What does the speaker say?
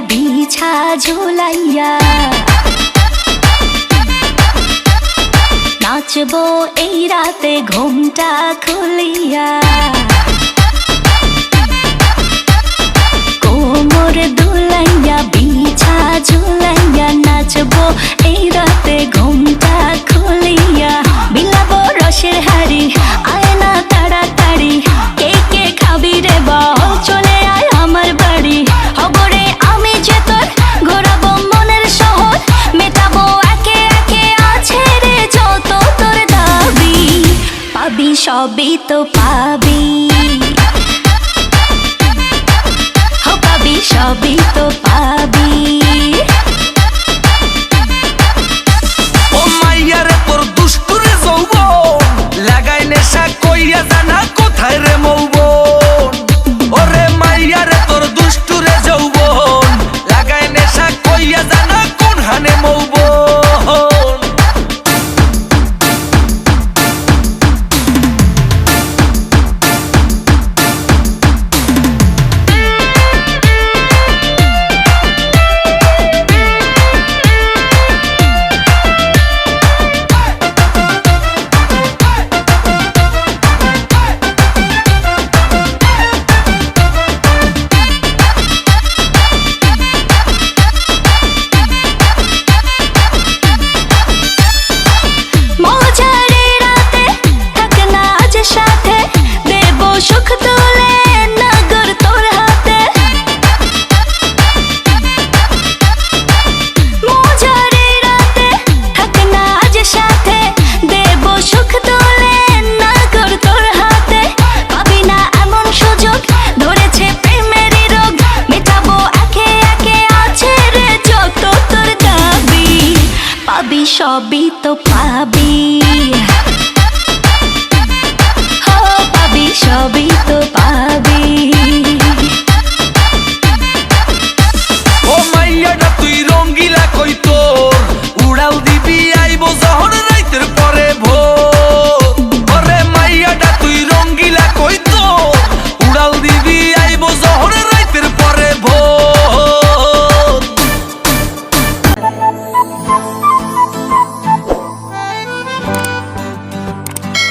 বিছা ঝুলাইয়া নাচবো এই রাতে ঘুমটা খুলিয়া কোমর দুলাইয়া বিছা ঝুলাইয়া নাচবো এই রাতে ঘুমটা খুলিয়া বিলাবো রসের হাড়ি আয় না তাড়াতাড়ি কে কে খাবি রে বল চলে আয় আমার বাড়ি হবরে আমি যে তোর ঘোরাবো মনের শহর মেটাবো একে একে আছে রে যত তোর দাবি পাবি সবই তো পাবি পাবি সবই তো পাবি ও মাইয়া রে তোর দুষ্টুরে যৌবন লাগাই নেশা কইয়া জানা কোথায় রে মৌবন ওরে মাইয়া রে তোর দুষ্টুরে যৌবন লাগাই নেশা কইয়া জানা কোন হানে মৌবন সবই তো পাবি